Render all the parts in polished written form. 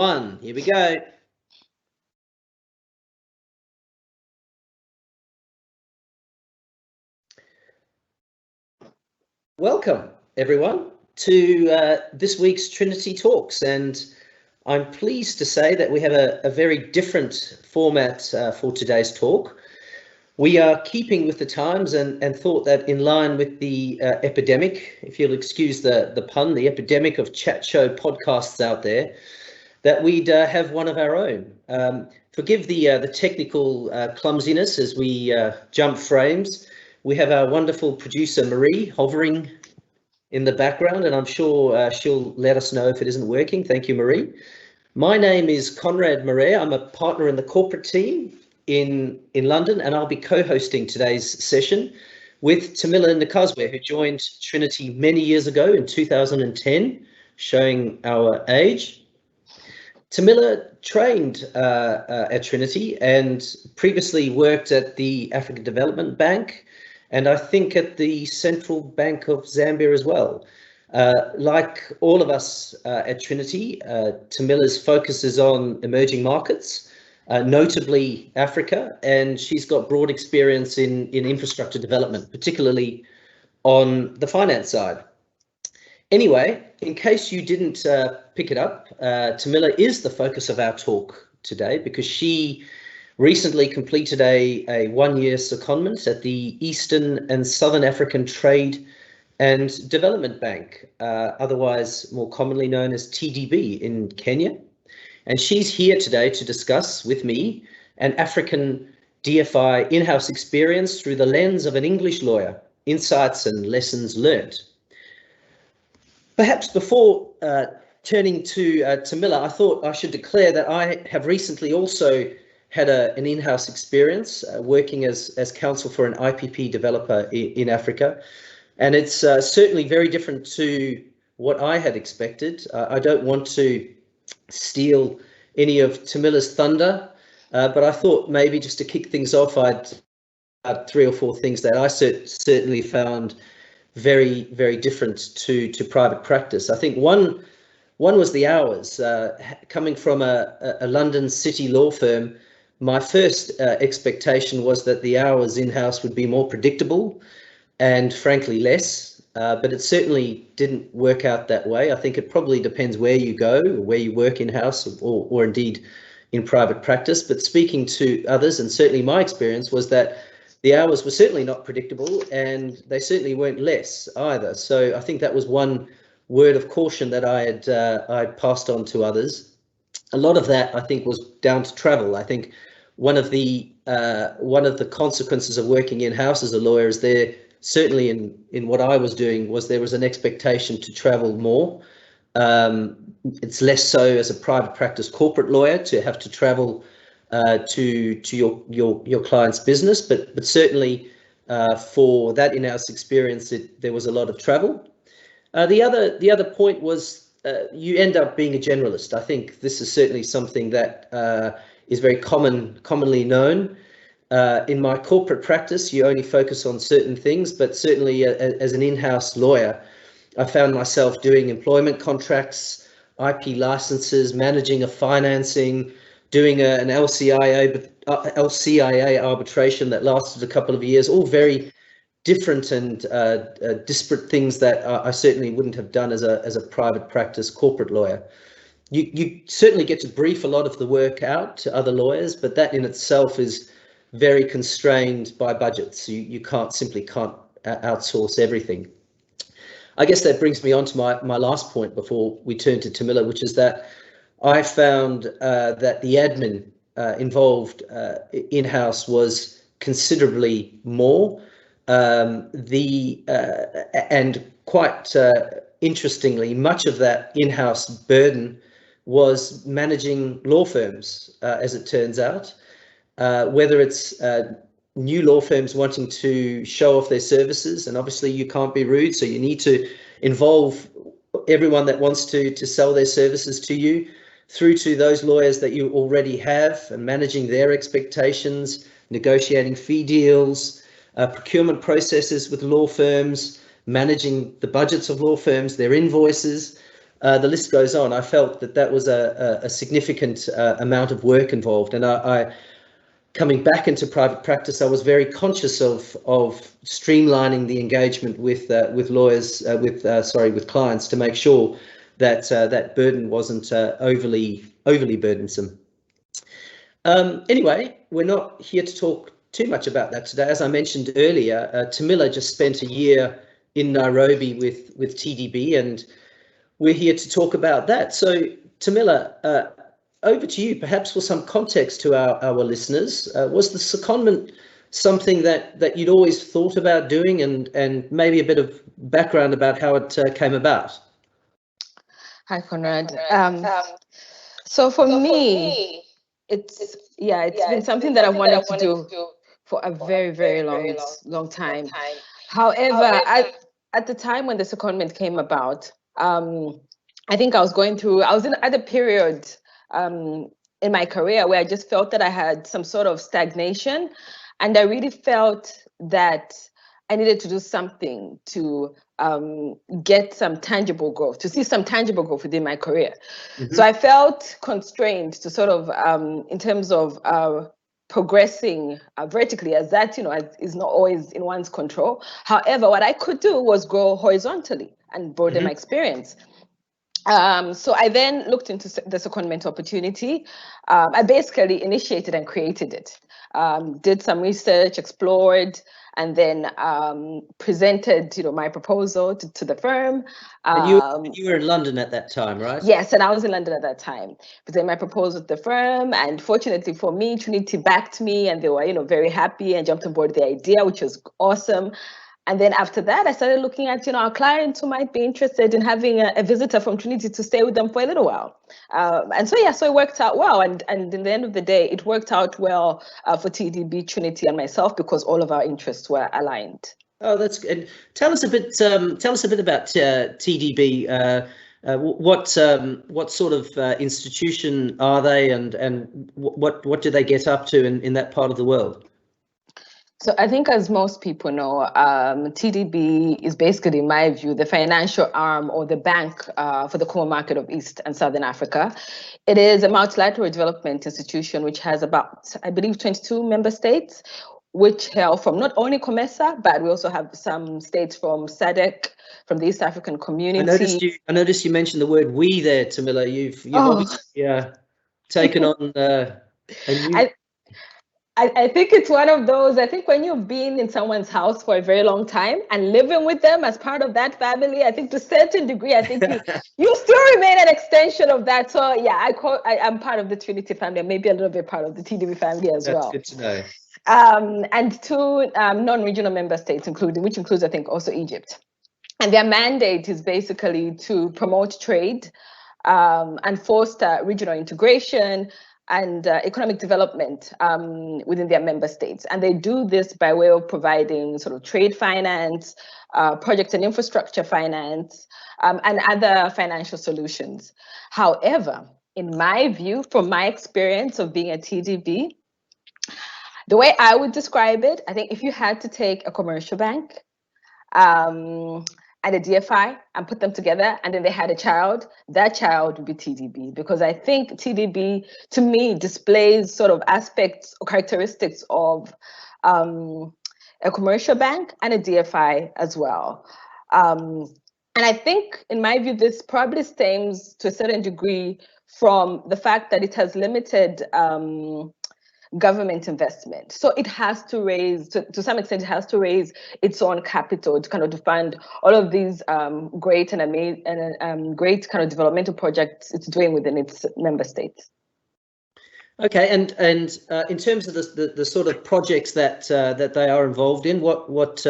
Here we go. Welcome, everyone, to this week's Trinity Talks, and I'm pleased to say that we have a very different format for today's talk. We are keeping with the times and thought that in line with the epidemic, if you'll excuse the pun, the epidemic of chat show podcasts out there, that we'd have one of our own. Forgive the technical clumsiness as we jump frames. We have our wonderful producer, Marie, hovering in the background, and I'm sure she'll let us know if it isn't working. Thank you, Marie. My name is Conrad Murray. I'm a partner in the corporate team in London, and I'll be co-hosting today's session with Tamila Nkazwe, who joined Trinity many years ago in 2010, showing our age. Tamila trained at Trinity and previously worked at the African Development Bank, and I think at the Central Bank of Zambia as well. Like all of us at Trinity, Tamila's focus is on emerging markets, notably Africa, and she's got broad experience in infrastructure development, particularly on the finance side. Anyway, in case you didn't pick it up, Tamila is the focus of our talk today because she recently completed a one-year secondment at the Eastern and Southern African Trade and Development Bank, otherwise more commonly known as TDB in Kenya. And she's here today to discuss with me an African DFI in-house experience through the lens of an English lawyer, insights and lessons learned. Perhaps before turning to Tamila, I thought I should declare that I have recently also had an in-house experience working as counsel for an IPP developer in Africa. And it's certainly very different to what I had expected. I don't want to steal any of Tamila's thunder, but I thought maybe just to kick things off, I'd add 3 or 4 things that I certainly found very, very different to private practice. I think one was the hours. Coming from a London city law firm, my first expectation was that the hours in-house would be more predictable and frankly less, but it certainly didn't work out that way. I think it probably depends where you go, or where you work in-house, or indeed in private practice. But speaking to others, and certainly my experience was that the hours were certainly not predictable, and they certainly weren't less either. So I think that was one word of caution that I'd passed on to others. A lot of that, I think, was down to travel. I think one of the consequences of working in-house as a lawyer is there, certainly in what I was doing, was there was an expectation to travel more. It's less so as a private practice corporate lawyer to have to travel to your client's business, but certainly for that in-house experience, there was a lot of travel. The other point was you end up being a generalist. I think this is certainly something that is very commonly known. In my corporate practice, you only focus on certain things, but certainly as an in-house lawyer, I found myself doing employment contracts, IP licenses, managing a financing, doing an LCIA arbitration that lasted a couple of years, all very different and disparate things that I certainly wouldn't have done as a private practice corporate lawyer. You certainly get to brief a lot of the work out to other lawyers, but that in itself is very constrained by budgets. You can't outsource everything. I guess that brings me on to my last point before we turn to Tamila, which is that I found that the admin involved in-house was considerably more. And quite interestingly, much of that in-house burden was managing law firms, as it turns out, whether it's new law firms wanting to show off their services, and obviously you can't be rude, so you need to involve everyone that wants to sell their services to you, through to those lawyers that you already have and managing their expectations, negotiating fee deals, procurement processes with law firms, managing the budgets of law firms, their invoices, the list goes on. I felt that that was a significant amount of work involved, and I coming back into private practice, I was very conscious of streamlining the engagement with lawyers, with clients, to make sure that that burden wasn't overly burdensome. Anyway, we're not here to talk too much about that today. As I mentioned earlier, Tamila just spent a year in Nairobi with TDB, and we're here to talk about that. So, Tamila, over to you, perhaps for some context to our listeners. Was the secondment something that you'd always thought about doing, and maybe a bit of background about how it came about? Hi, Conrad. So for me, it's been something that I've wanted to do for a very, very long time. However, at the time when the secondment came about, I think I was at a period in my career where I just felt that I had some sort of stagnation, and I really felt that I needed to do something to get some tangible growth, to see some tangible growth within my career. Mm-hmm. So I felt constrained to sort of, in terms of progressing vertically, as that, is not always in one's control. However, what I could do was grow horizontally and broaden mm-hmm. my experience. So I then looked into the secondment opportunity. I basically initiated and created it, did some research, explored, and then presented, my proposal to the firm. And you were in London at that time, right? Yes, and I was in London at that time. Presented my proposal to the firm, and fortunately for me, Trinity backed me, and they were, very happy and jumped on board the idea, which was awesome. And then after that, I started looking at, our clients who might be interested in having a visitor from Trinity to stay with them for a little while. And so it worked out well. And in the end of the day, it worked out well for TDB, Trinity, and myself, because all of our interests were aligned. Oh, that's good. Tell us a bit about TDB. What sort of institution are they, and what do they get up to in that part of the world? So I think, as most people know, TDB is basically, in my view, the financial arm or the bank for the core market of East and Southern Africa. It is a multilateral development institution which has about, I believe, 22 member states, which hail from not only COMESA, but we also have some states from SADC, from the East African Community. I noticed you mentioned the word "we" there, Tamila. You've obviously taken on a new... I think it's one of those, I think when you've been in someone's house for a very long time and living with them as part of that family, I think to a certain degree, I think you still remain an extension of that. So yeah, I'm part of the Trinity family, and maybe a little bit part of the TDB family as well. That's good to know. And two non-regional member states, which includes, I think, also Egypt. And their mandate is basically to promote trade and foster regional integration and economic development within their member states. And they do this by way of providing sort of trade finance, project and infrastructure finance, and other financial solutions. However, in my view, from my experience of being a TDB, the way I would describe it, I think if you had to take a commercial bank and a DFI and put them together, and then they had a child, that child would be TDB, because I think TDB, to me, displays sort of aspects or characteristics of a commercial bank and a DFI as well. And I think, in my view, this probably stems to a certain degree from the fact that it has limited government investment. So it has to raise, to some extent, it has to raise its own capital to kind of fund all of these great and amazing and great kind of developmental projects it's doing within its member states. Okay, and in terms of the sort of projects that they are involved in, what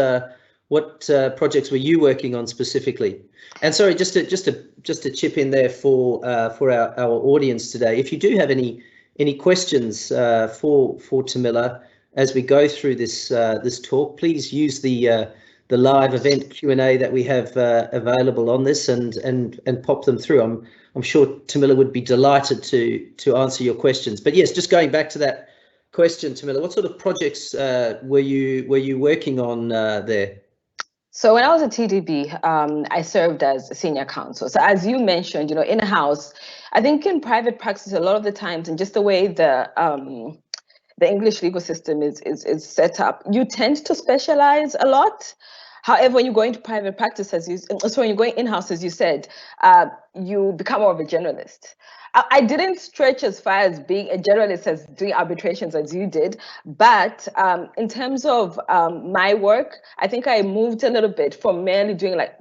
projects were you working on specifically? And sorry, just to chip in there for our audience today, if you do have any questions for Tamila as we go through this talk, please use the live event Q&A that we have available on this and pop them through. I'm sure Tamila would be delighted to answer your questions. But yes, just going back to that question, Tamila, what sort of projects were you working on there? So when I was at TDB, I served as a senior counsel. So as you mentioned, in-house, I think in private practice, a lot of the times, and just the way the English legal system is set up, you tend to specialize a lot. However, when you go into private practice, when you're going in-house, as you said, you become more of a generalist. I didn't stretch as far as being a generalist as doing arbitrations as you did, but in terms of my work, I think I moved a little bit from merely doing like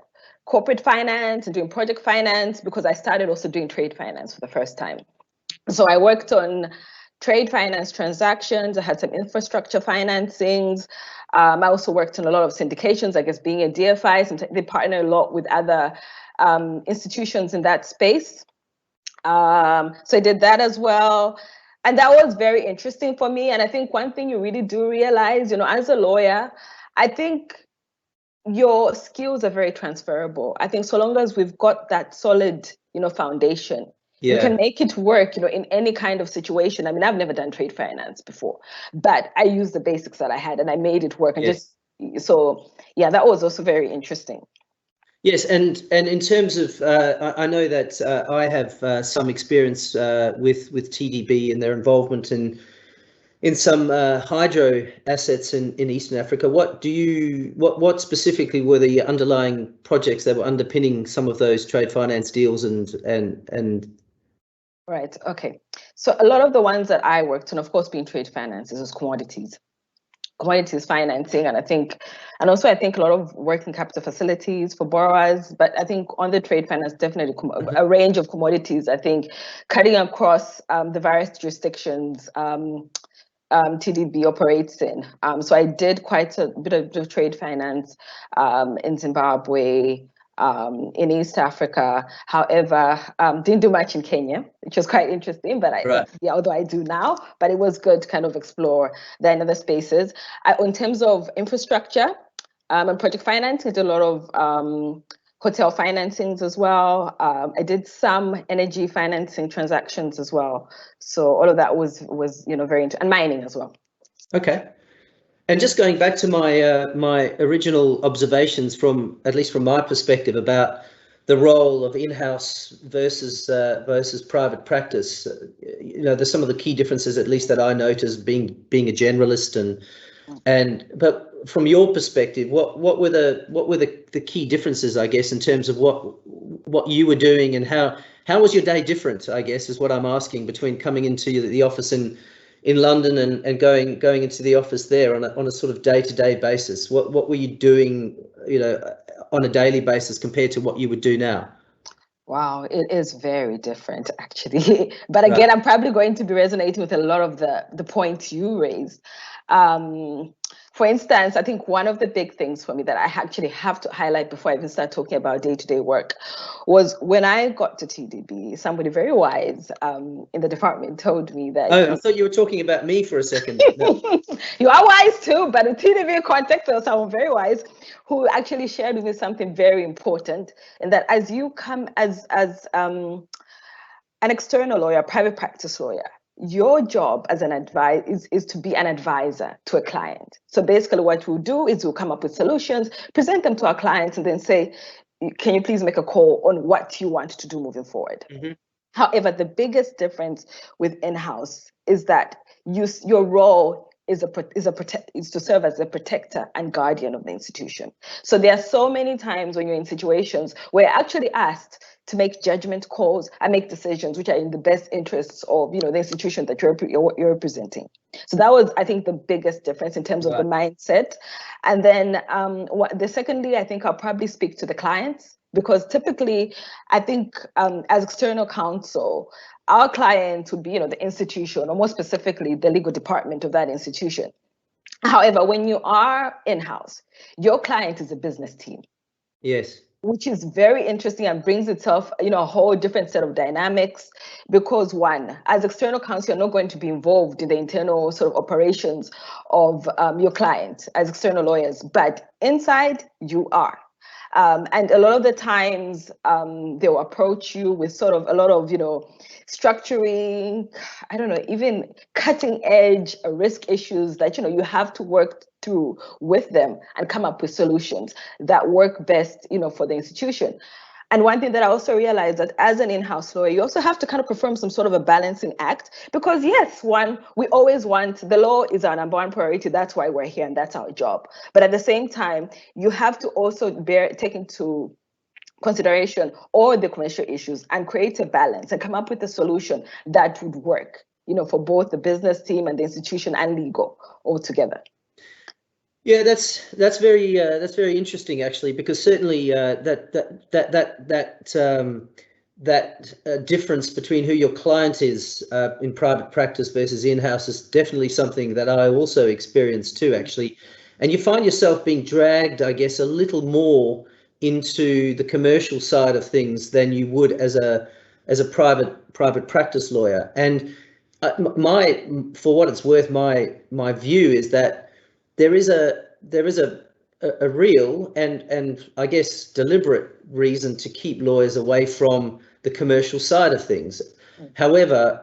corporate finance and doing project finance, because I started also doing trade finance for the first time. So I worked on trade finance transactions. I had some infrastructure financings. I also worked on a lot of syndications, I guess being a DFI, sometimes they partner a lot with other institutions in that space. So I did that as well. And that was very interesting for me. And I think one thing you really do realize, as a lawyer, I think your skills are very transferable. I think so long as we've got that solid, foundation, we can make it work, in any kind of situation. I mean, I've never done trade finance before, but I used the basics that I had and I made it work. And that was also very interesting. Yes, and in terms of, I know that I have some experience with TDB and their involvement in some hydro assets in Eastern Africa. What specifically were the underlying projects that were underpinning some of those trade finance deals and Right. Okay. So a lot of the ones that I worked on, of course, being trade finance, is commodities financing, and I think a lot of working capital facilities for borrowers. But I think on the trade finance, definitely a range of commodities. I think cutting across the various jurisdictions TDB operates in. So I did quite a bit of trade finance in Zimbabwe, in East Africa. However, didn't do much in Kenya, which was quite interesting, but although I do now, but it was good to kind of explore that in other spaces. In terms of infrastructure and project finance, I did a lot of hotel financings as well. I did some energy financing transactions as well. So all of that was very interesting, and mining as well. Okay. And just going back to my original observations at least from my perspective, about the role of in-house versus private practice, there's some of the key differences, at least that I noticed, being a generalist but from your perspective, what were the key differences, I guess, in terms of what you were doing, and how was your day different, I guess, is what I'm asking, between coming into the office in London and going into the office there on a sort of day-to-day basis? What were you doing, on a daily basis compared to what you would do now? Wow, it is very different, actually. But again, I'm probably going to be resonating with a lot of the points you raised. For instance, I think one of the big things for me that I actually have to highlight before I even start talking about day-to-day work was when I got to TDB, somebody very wise in the department told me that... Oh, I thought you were talking about me for a second. No. You are wise too, but in TDB context, there was someone very wise who actually shared with me something very important, and that as you come as an external lawyer, private practice lawyer, your job as an advisor is to be an advisor to a client. So basically what we'll do is we'll come up with solutions, present them to our clients, and then say, can you please make a call on what you want to do moving forward? Mm-hmm. However, the biggest difference with in-house is that your role is to serve as a protector and guardian of the institution. So there are so many times when you're in situations where you're actually asked to make judgment calls and make decisions which are in the best interests of the institution that you're representing. So that was, I think, the biggest difference in terms of the mindset. And then secondly, I think I'll probably speak to the clients, because typically, I think as external counsel, our client would be, the institution, or more specifically, the legal department of that institution. However, when you are in-house, your client is a business team. Yes. Which is very interesting and brings itself, a whole different set of dynamics, because one, as external counsel, you're not going to be involved in the internal sort of operations of your client as external lawyers, but inside you are. And a lot of the times they'll approach you with sort of a lot of, structuring, I don't know, even cutting edge risk issues that, you have to work through with them and come up with solutions that work best, for the institution. And one thing that I also realized that as an in-house lawyer, you also have to kind of perform some sort of a balancing act because yes, we always want, the law is our number one priority. That's why we're here and that's our job. But at the same time, you have to also take into consideration all the commercial issues and create a balance and come up with a solution that would work, for both the business team and the institution and legal altogether. Yeah, that's very interesting actually, because certainly that difference between who your client is in private practice versus in-house is definitely something that I also experienced too, actually. And you find yourself being dragged, I guess, a little more into the commercial side of things than you would as a private practice lawyer. And for what it's worth, my view is that there is a real and I guess deliberate reason to keep lawyers away from the commercial side of things. However,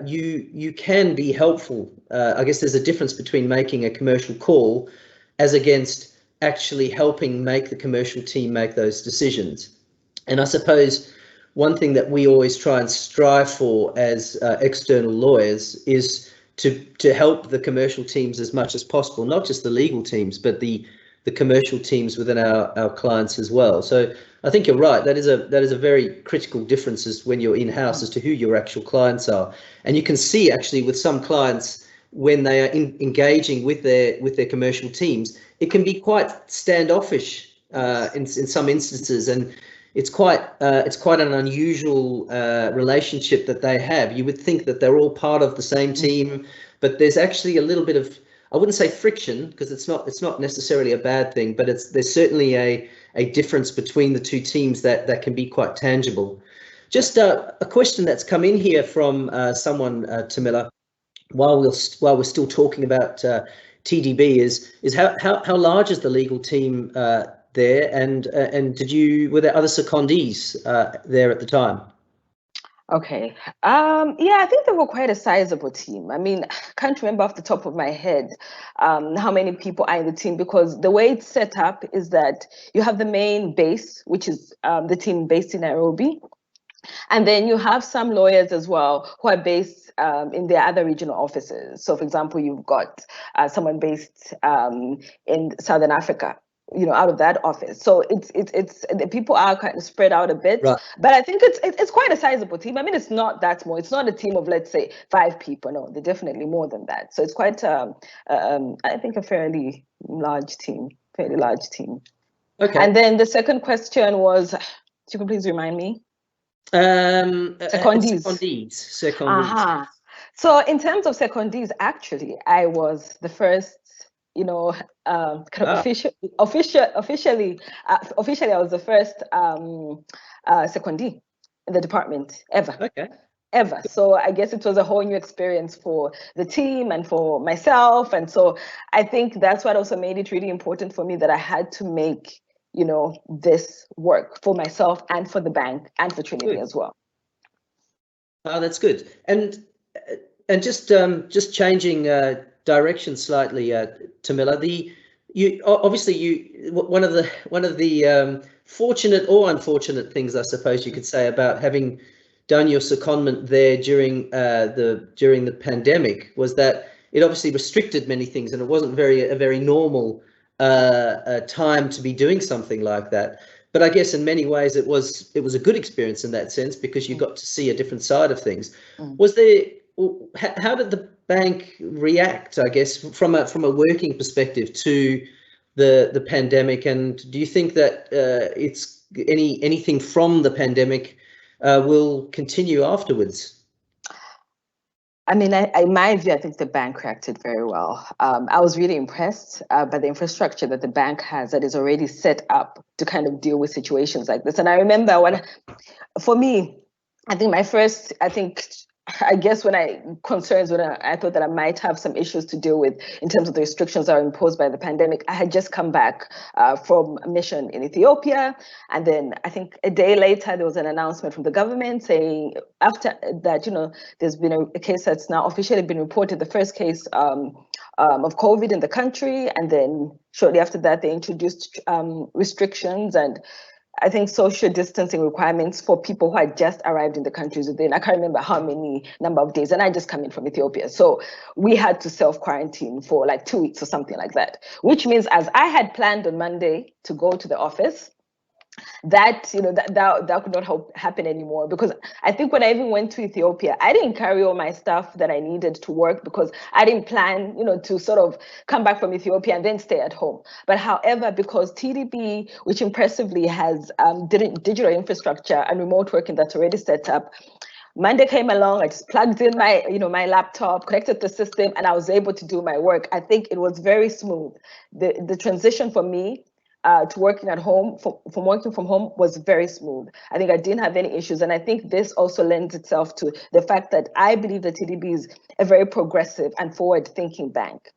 you can be helpful. I guess there's a difference between making a commercial call as against actually helping make the commercial team make those decisions. And I suppose one thing that we always try and strive for as external lawyers is to help the commercial teams as much as possible, not just the legal teams, but the commercial teams within our clients as well. So I think you're right. That is a very critical difference as when you're in-house as to who your actual clients are. And you can see actually with some clients when they are engaging with their commercial teams, it can be quite standoffish in some instances, and it's quite an unusual relationship that they have. You would think that they're all part of the same team, but there's actually a little bit of, I wouldn't say friction, because it's not necessarily a bad thing, but there's certainly a difference between the two teams that can be quite tangible. Just a question that's come in here from someone, Tamila, while we're still talking about TDB is how large is the legal team there, and were there other secondees there at the time? Okay. Yeah, I think they were quite a sizable team. I mean, I can't remember off the top of my head how many people are in the team, because the way it's set up is that you have the main base, which is the team based in Nairobi. And then you have some lawyers as well who are based in their other regional offices. So, for example, you've got someone based in Southern Africa, out of that office. So it's the people are kind of spread out a bit, right. But I think it's quite a sizable team. I mean, it's not that small. It's not a team of, let's say, 5 people. No, they're definitely more than that. So it's quite, I think, a fairly large team. Okay. And then the second question was, you can please remind me. Secondees. So in terms of secondees, actually, I was the first, officially, I was the first secondee in the department ever. Okay. Ever. So I guess it was a whole new experience for the team and for myself. And so I think that's what also made it really important for me, that I had to make this work for myself and for the bank and for Trinity as well. Oh, that's good. And just changing direction slightly, Tamila. One of the fortunate or unfortunate things, I suppose you could say, about having done your secondment there during the pandemic was that it obviously restricted many things, and it wasn't a very normal time to be doing something like that. But I guess in many ways it was a good experience in that sense, because you got to see a different side of things. How did the bank react, I guess, from a working perspective to the pandemic? And do you think that it's anything from the pandemic will continue afterwards? I mean, in my view, I think the bank reacted very well. I was really impressed by the infrastructure that the bank has that is already set up to kind of deal with situations like this. And I remember for me, I think I guess when I thought that I might have some issues to deal with in terms of the restrictions that are imposed by the pandemic, I had just come back from a mission in Ethiopia. And then I think a day later, there was an announcement from the government saying after that, there's been a case that's now officially been reported, the first case of COVID in the country. And then shortly after that, they introduced restrictions and I think social distancing requirements for people who had just arrived in the countries within, I can't remember how many number of days, and I just come in from Ethiopia. So we had to self-quarantine for like 2 weeks or something like that, which means as I had planned on Monday to go to the office, that that could not happen anymore, because I think when I even went to Ethiopia, I didn't carry all my stuff that I needed to work because I didn't plan to sort of come back from Ethiopia and then stay at home. But however, because TDB, which impressively has digital infrastructure and remote working that's already set up, Monday came along, I just plugged in my, my laptop, connected the system, and I was able to do my work. I think it was very smooth. The transition for me to working at home, from working from home, was very smooth. I think I didn't have any issues. And I think this also lends itself to the fact that I believe that TDB is a very progressive and forward-thinking bank.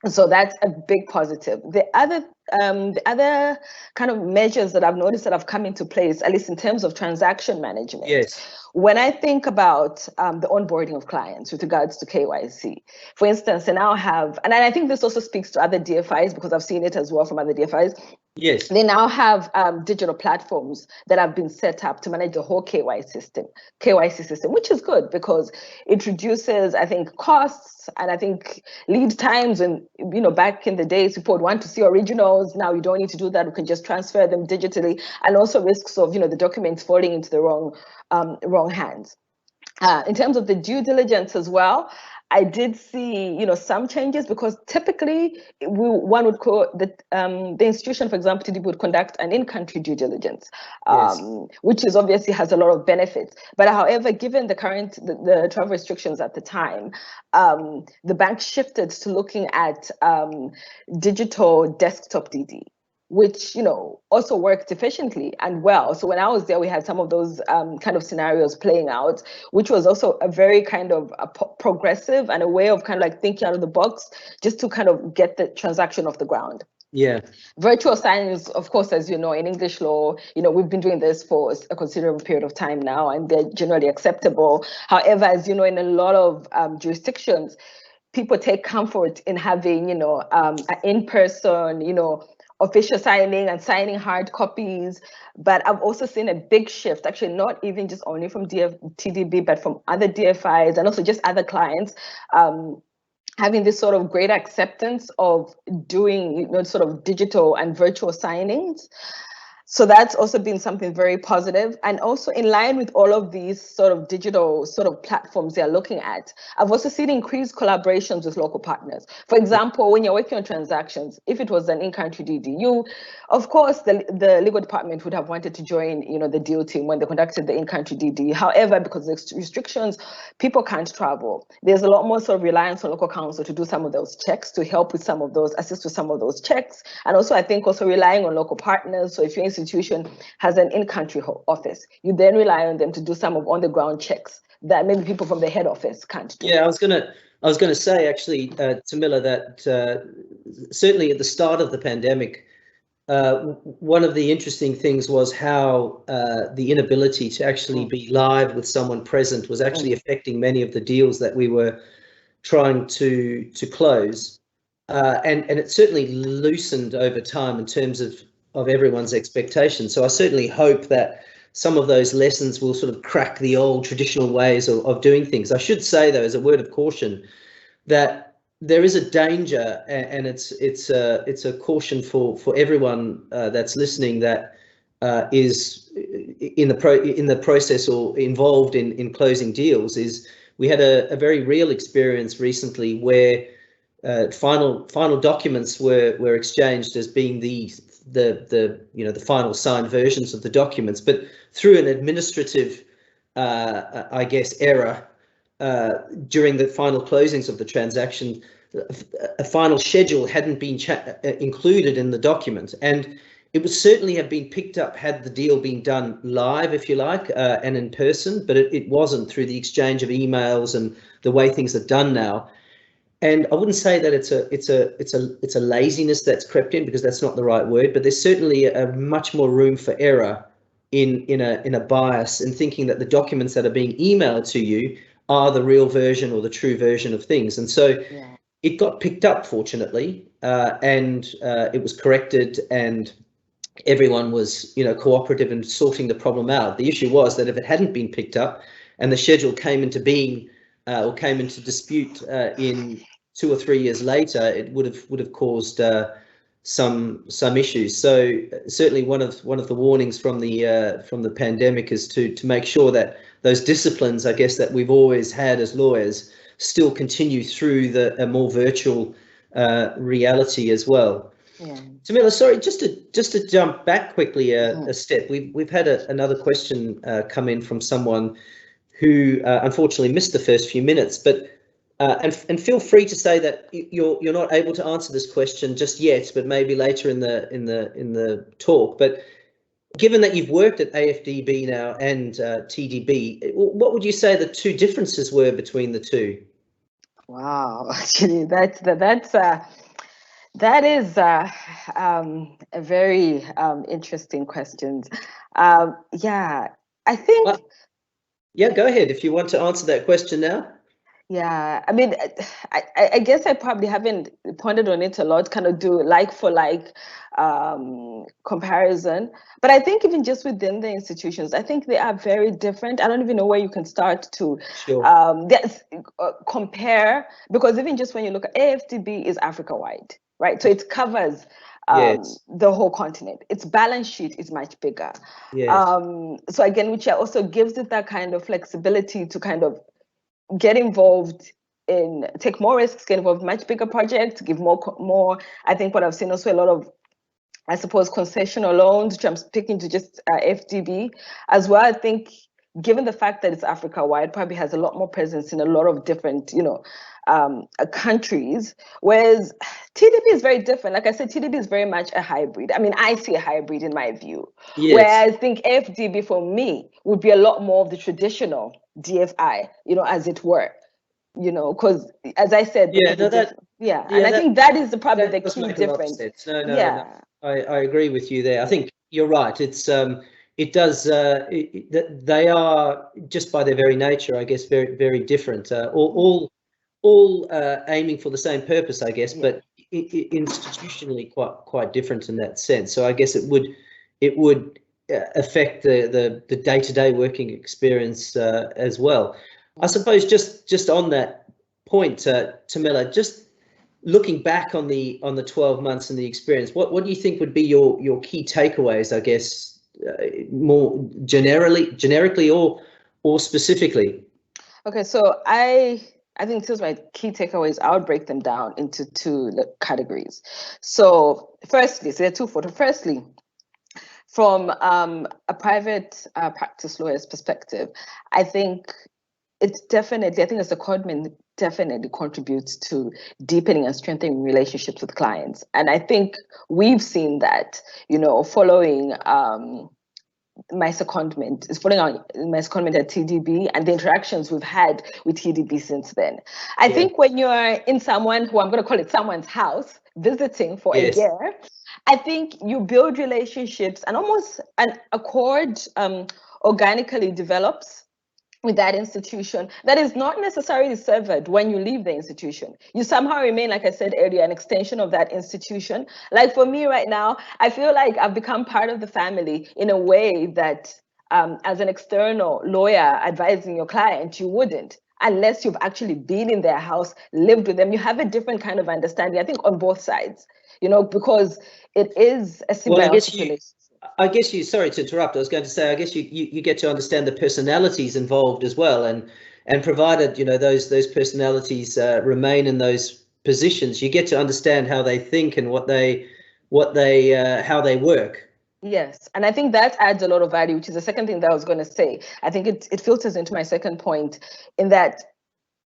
So that's a big positive. The other kind of measures that I've noticed that have come into place, at least in terms of transaction management. Yes. When I think about the onboarding of clients with regards to KYC, for instance, and I think this also speaks to other DFIs because I've seen it as well from other DFIs. Yes. They now have digital platforms that have been set up to manage the whole KYC system, which is good because it reduces, I think, costs, and I think lead times. And back in the days, people would want to see originals. Now you don't need to do that. We can just transfer them digitally, and also risks of the documents falling into the wrong hands. In terms of the due diligence as well, I did see, some changes because typically one would call the institution, for example, TDB would conduct an in-country due diligence, Yes. which is obviously has a lot of benefits. But however, given the current the travel restrictions at the time, the bank shifted to looking at digital desktop DD, which also worked efficiently and well. So when I was there, we had some of those kind of scenarios playing out, which was also a very kind of progressive and a way of kind of like thinking out of the box, just to kind of get the transaction off the ground. Yeah. Virtual signings, of course, as you know, in English law, we've been doing this for a considerable period of time now, and they're generally acceptable. However, as you know, in a lot of jurisdictions, people take comfort in having, an in-person, official signing and signing hard copies. But I've also seen a big shift, actually, not even just only from TDB, but from other DFIs and also just other clients, having this sort of great acceptance of doing, sort of digital and virtual signings. So that's also been something very positive. And also in line with all of these sort of digital sort of platforms they're looking at, I've also seen increased collaborations with local partners. For example, when you're working on transactions, if it was an in-country DDU, of course, the legal department would have wanted to join, the deal team when they conducted the in-country DD. However, because of the restrictions, people can't travel. There's a lot more sort of reliance on local counsel to do some of those checks, to help with some of those, assist with some of those checks. And also, I think also relying on local partners. So if your institution has an in-country office, you then rely on them to do some of on-the-ground checks that maybe people from the head office can't do. Yeah, I was gonna say actually, Tamila, that certainly at the start of the pandemic, one of the interesting things was how the inability to actually be live with someone present was actually affecting many of the deals that we were trying to close, and it certainly loosened over time in terms of everyone's expectations. So I certainly hope that some of those lessons will sort of crack the old traditional ways of doing things. I should say, though, as a word of caution, that there is a danger, and it's a caution for everyone that's listening, that is in the process or involved in closing deals. Is we had a very real experience recently where final documents were exchanged as being the final signed versions of the documents, but through an administrative, I guess, error during the final closings of the transaction, a final schedule hadn't been included in the document, and it would certainly have been picked up had the deal been done live, if you like, and in person, but it wasn't through the exchange of emails and the way things are done now. And I wouldn't say that it's a laziness that's crept in, because that's not the right word, but there's certainly a much more room for error in a bias in thinking that the documents that are being emailed to you are the real version or the true version of things. And so it got picked up, fortunately, and it was corrected, and everyone was, cooperative in sorting the problem out. The issue was that if it hadn't been picked up and the schedule came into being or came into dispute in 2 or 3 years later, it would have caused some issues. So certainly one of the warnings from the pandemic is to make sure that those disciplines, I guess, that we've always had as lawyers still continue through a more virtual reality as well. Yeah. Tamila, sorry, just to jump back quickly a step, we've had another question come in from someone who unfortunately missed the first few minutes, but and feel free to say that you're not able to answer this question just yet, but maybe later in the talk. But given that you've worked at AFDB now and TDB, what would you say the two differences were between the two? Wow, actually, that is a very interesting question. Yeah, I think. Yeah, go ahead if you want to answer that question now. Yeah, I mean, I guess I probably haven't pondered on it a lot, kind of do like for like comparison. But I think even just within the institutions, I think they are very different. I don't even know where you can start to compare, because even just when you look at AFDB is Africa-wide, right? So it covers the whole continent. Its balance sheet is much bigger. Yes. So again, which also gives it that kind of flexibility to kind of get involved in, take more risks, get involved in much bigger projects, give more. I think what I've seen also a lot of, I suppose, concessional loans, which I'm speaking to just FDB as well. I think given the fact that it's Africa-wide, probably has a lot more presence in a lot of different, countries, whereas TDB is very different. Like I said, TDB is very much a hybrid. I mean, I see a hybrid in my view, where I think FDB for me would be a lot more of the traditional DFI, as it were, because as I said, and I think that is probably the key difference. I agree with you there. I think you're right. It's it does they are, just by their very nature, I guess, very, very different. All aiming for the same purpose, I guess, but institutionally quite different in that sense. So I guess it would affect the day-to-day working experience as well. I suppose just on that point, Tamila, just looking back on the 12 months and the experience, what do you think would be your key takeaways, I guess, more generically or specifically? Okay, so I think those are my key takeaways. I would break them down into two categories. So firstly, so there are twofold. Firstly, from a private practice lawyer's perspective, I think it's definitely, I think as a secondment definitely contributes to deepening and strengthening relationships with clients. And I think we've seen that, following my secondment at TDB and the interactions we've had with TDB since then. I think when you're in someone who, I'm going to call it someone's house, visiting for a year, I think you build relationships and almost an accord organically develops with that institution that is not necessarily severed when you leave the institution. You somehow remain, like I said earlier, an extension of that institution. Like for me right now, I feel like I've become part of the family in a way that as an external lawyer advising your client, you wouldn't, unless you've actually been in their house, lived with them. You have a different kind of understanding, I think, on both sides, because it is a symbiotic relationship. I guess you, sorry to interrupt, I was going to say, I guess you get to understand the personalities involved as well, and provided those personalities remain in those positions, you get to understand how they think and how they work. Yes, and I think that adds a lot of value, which is the second thing that I was going to say. I think it filters into my second point, in that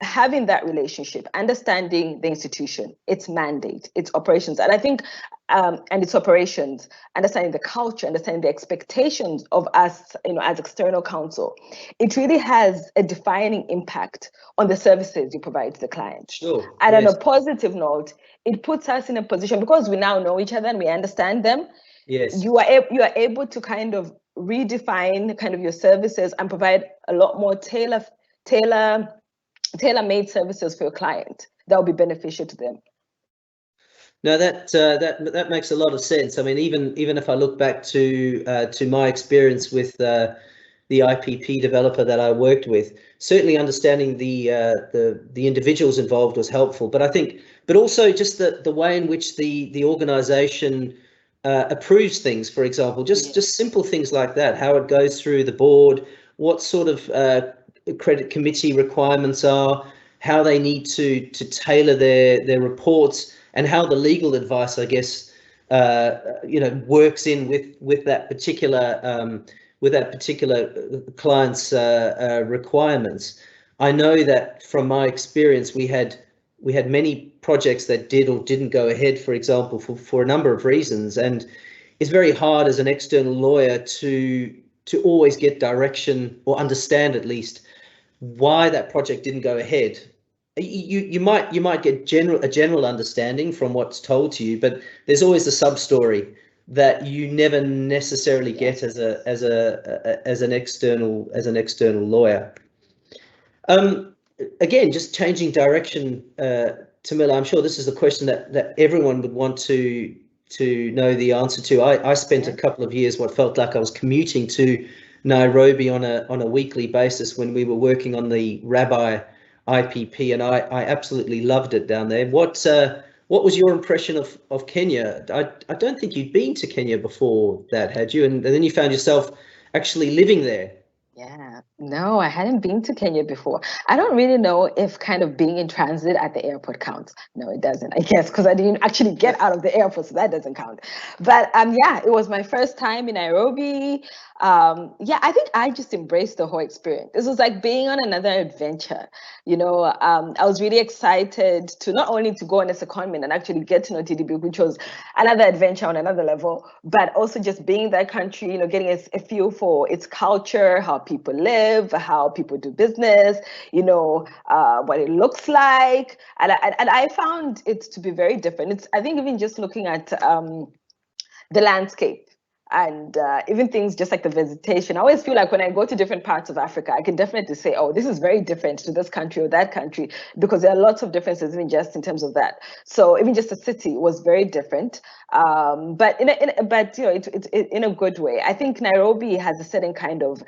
having that relationship, understanding the institution, its mandate, its operations, and I think, and its operations, understanding the culture, understanding the expectations of us, as external counsel, it really has a defining impact on the services you provide to the client. Sure. And yes. on a positive note, it puts us in a position, because we now know each other and we understand them. Yes. You are able to kind of redefine kind of your services and provide a lot more tailor-made services for your client that will be beneficial to them. No, that makes a lot of sense. I mean, even if I look back to my experience with the IPP developer that I worked with, certainly understanding the individuals involved was helpful. But I think, but also just the way in which the organization approves things, for example, just simple things like that, how it goes through the board, what sort of credit committee requirements are, how they need to tailor their reports, and how the legal advice, I guess, works in with that particular client's requirements. I know that from my experience, we had many projects that did or didn't go ahead, for example, for a number of reasons, and it's very hard as an external lawyer to always get direction or understand at least why that project didn't go ahead. You might get a general understanding from what's told to you, but there's always a sub story that you never necessarily get as an external lawyer. Again, just changing direction, Tamila, I'm sure this is a question that everyone would want to know the answer to. I spent a couple of years what felt like I was commuting to Nairobi on a weekly basis when we were working on the Rabbi IPP, and I absolutely loved it down there. What was your impression of Kenya? I don't think you'd been to Kenya before that, had you? And then you found yourself actually living there. Yeah, no, I hadn't been to Kenya before. I don't really know if kind of being in transit at the airport counts. No, it doesn't, I guess, because I didn't actually get out of the airport, so that doesn't count. But yeah, it was my first time in Nairobi. I think I just embraced the whole experience. This was like being on another adventure. I was really excited to not only to go on a secondment and actually get to know TDB, which was another adventure on another level, but also just being in that country, getting a feel for its culture, how people live, how people do business, what it looks like. And I found it to be very different. I think even just looking at the landscape, and even things just like the vegetation. I always feel like when I go to different parts of Africa, I can definitely say, oh, this is very different to this country or that country, because there are lots of differences even just in terms of that. So even just the city was very different, but it's in a good way. I think Nairobi has a certain kind of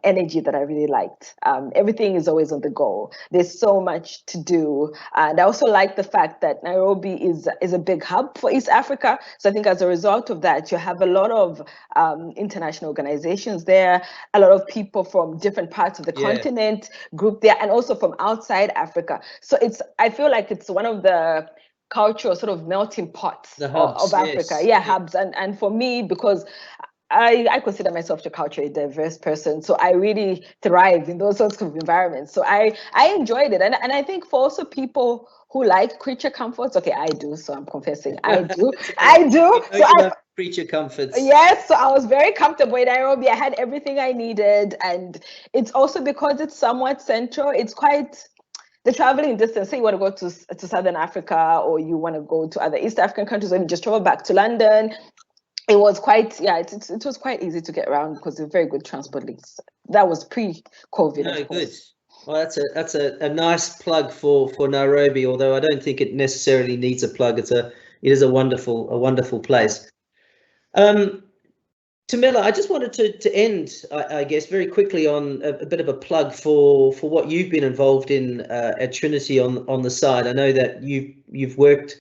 energy that I really liked. Everything is always on the go. There's so much to do, and I also like the fact that Nairobi is a big hub for East Africa. So I think as a result of that, you have a lot of international organizations there, a lot of people from different parts of the continent grouped there, and also from outside Africa. So I feel like it's one of the cultural sort of melting pots of Africa. Hubs. And for me, because I consider myself a culturally diverse person, so I really thrive in those sorts of environments. So I enjoyed it, and I think for also people who like creature comforts. Okay, I do, so I'm confessing, I do. So creature comforts. Yes, so I was very comfortable in Nairobi. I had everything I needed, and it's also because it's somewhat central. It's quite the traveling distance. Say you want to go to Southern Africa, or you want to go to other East African countries, or you just travel back to London. It was quite, it was quite easy to get around because of very good transport links. That was pre-COVID. No, good. Well, that's a nice plug for Nairobi, although I don't think it necessarily needs a plug. It is a wonderful place. Tamila, I just wanted to end, I guess, very quickly on a bit of a plug for what you've been involved in at Trinity on the side. I know that you've worked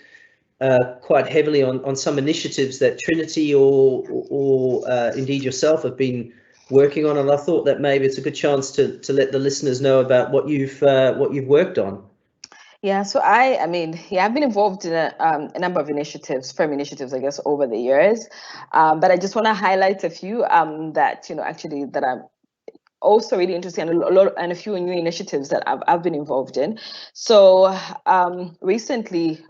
quite heavily on some initiatives that Trinity or indeed yourself have been working on, and I thought that maybe it's a good chance to let the listeners know about what you've worked on. Yeah, so I've been involved in a number of initiatives, firm initiatives, I guess, over the years. But I just want to highlight a few that I'm also really interesting, and a few new initiatives that I've been involved in. So recently,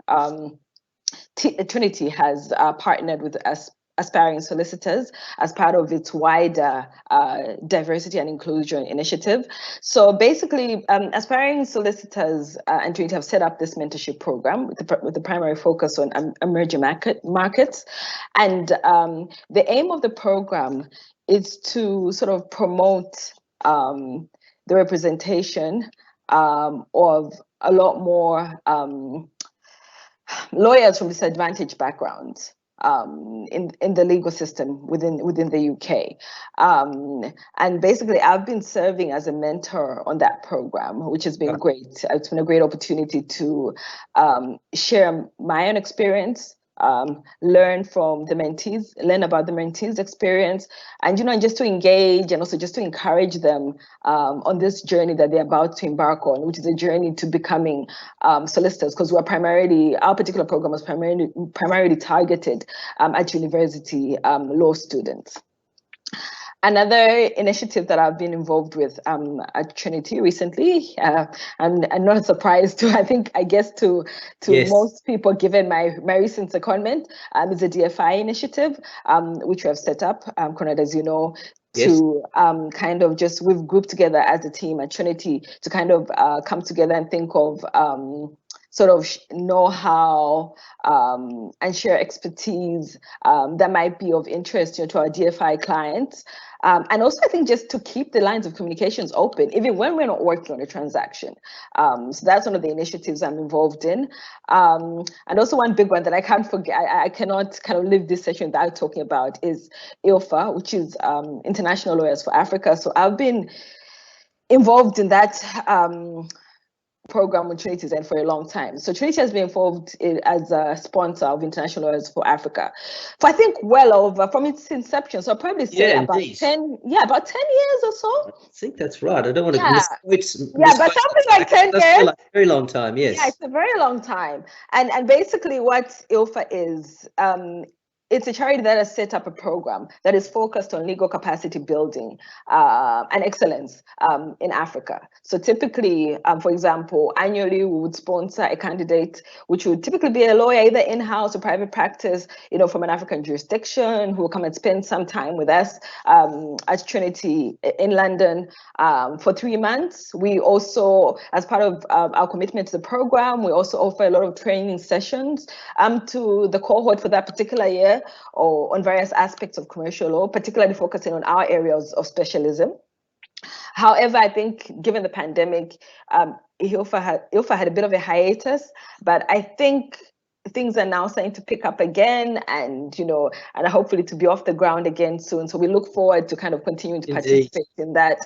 Trinity has partnered with aspiring solicitors as part of its wider diversity and inclusion initiative. So basically, aspiring solicitors and Trinity have set up this mentorship program with the primary focus on emerging markets. And the aim of the program is to sort of promote the representation of a lot more lawyers from disadvantaged backgrounds in the legal system within the UK. And basically, I've been serving as a mentor on that program, which has been great. It's been a great opportunity to share my own experience, learn from the mentees, learn about the mentees' experience, and just to engage and also just to encourage them on this journey that they're about to embark on, which is a journey to becoming solicitors, because our particular program was primarily targeted at university law students. Another initiative that I've been involved with at Trinity recently, I'm not surprised I guess to yes. Most people, given my recent secondment, is a DFI initiative, which we have set up, Conrad, as you know, to kind of we've grouped together as a team at Trinity to kind of come together and think of sort of know-how and share expertise that might be of interest to our DFI clients. And also, I think just to keep the lines of communications open, even when we're not working on a transaction. So that's one of the initiatives I'm involved in. And also one big one that I can't forget, I cannot kind of leave this session without talking about is ILFA, which is International Lawyers for Africa. So I've been involved in that program with Trinity for a long time. So Trinity has been involved as a sponsor of International Lawyers for Africa for I think well over from its inception. So I'll probably say about 10 years or so. I think that's right. I don't want to but something like 10 years. Like a very long time, yes. Yeah, it's a very long time. And basically what ILFA is, it's a charity that has set up a program that is focused on legal capacity building and excellence in Africa. So typically, for example, annually we would sponsor a candidate, which would typically be a lawyer, either in-house or private practice, from an African jurisdiction, who will come and spend some time with us at Trinity in London for 3 months. We also, as part of our commitment to the program, we also offer a lot of training sessions to the cohort for that particular year, or on various aspects of commercial law, particularly focusing on our areas of specialism. However, I think given the pandemic, ILFA had a bit of a hiatus, but I think things are now starting to pick up again, and hopefully to be off the ground again soon. So we look forward to kind of continuing to participate in that,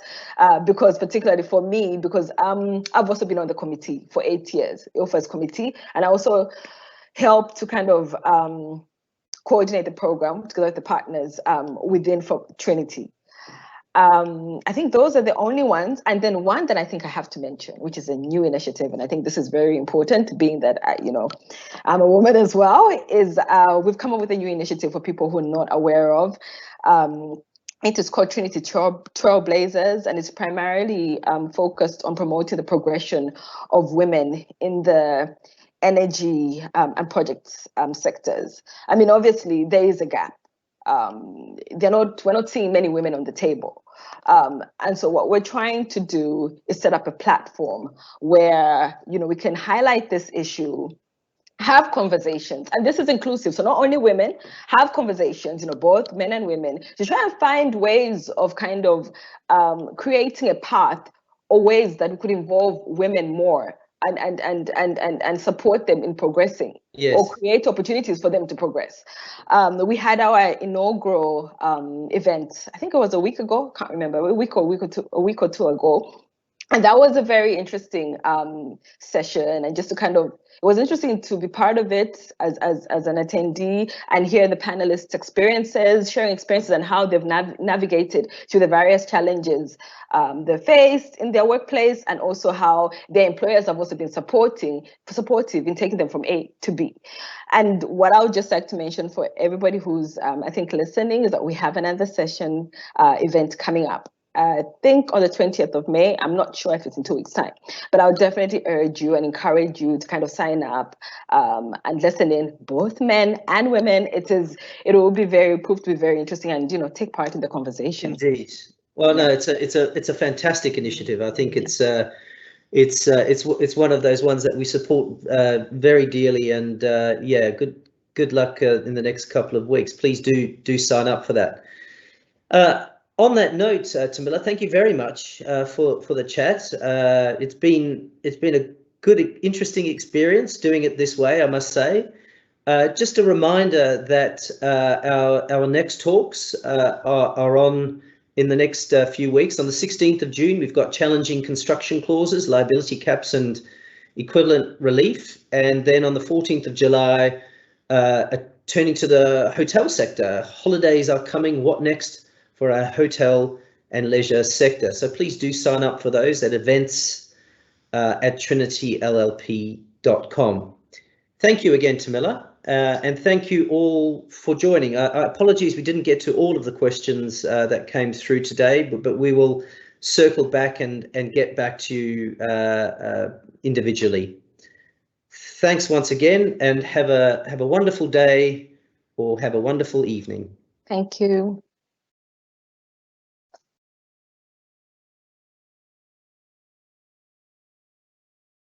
because particularly for me, because I've also been on the committee for 8 years, ILFA's committee, and I also help to kind of coordinate the program together with the partners within Trinity. I think those are the only ones. And then one that I think I have to mention, which is a new initiative, and I think this is very important, being that I'm a woman as well, is we've come up with a new initiative for people who are not aware of. It is called Trinity Trailblazers, and it's primarily focused on promoting the progression of women in the energy and projects sectors. I mean, obviously there is a gap. We're not seeing many women on the table. And so what we're trying to do is set up a platform where, we can highlight this issue, have conversations, and this is inclusive. So not only women, have conversations, both men and women, to try and find ways of kind of creating a path or ways that we could involve women more and support them in progressing, yes, or create opportunities for them to progress. We had our inaugural event, I think it was a week ago, can't remember, a week or two ago. And that was a very interesting session, and just to kind of, it was interesting to be part of it as an attendee and hear the panelists' experiences, sharing experiences and how they've navigated through the various challenges they faced in their workplace, and also how their employers have also been supportive in taking them from A to B. And what I would just like to mention for everybody who's, I think, listening, is that we have another session event coming up I think on the 20th of May. I'm not sure if it's in 2 weeks' time, but I'll definitely urge you and encourage you to kind of sign up and listen in, both men and women. It will be prove to be very interesting, and take part in the conversation. Indeed. Well, no, it's a fantastic initiative. I think it's one of those ones that we support very dearly, and yeah, good luck in the next couple of weeks. Please do sign up for that. On that note, Tamila, thank you very much for the chat. It's been a good, interesting experience doing it this way, I must say. Just a reminder that our next talks are on in the next few weeks. On the 16th of June, we've got challenging construction clauses, liability caps and equivalent relief. And then on the 14th of July, turning to the hotel sector. Holidays are coming. What next for our hotel and leisure sector? So please do sign up for those at events at trinityllp.com. Thank you again, Tamila. And thank you all for joining. Apologies, we didn't get to all of the questions that came through today, but we will circle back and get back to you individually. Thanks once again, and have a wonderful day or have a wonderful evening. Thank you.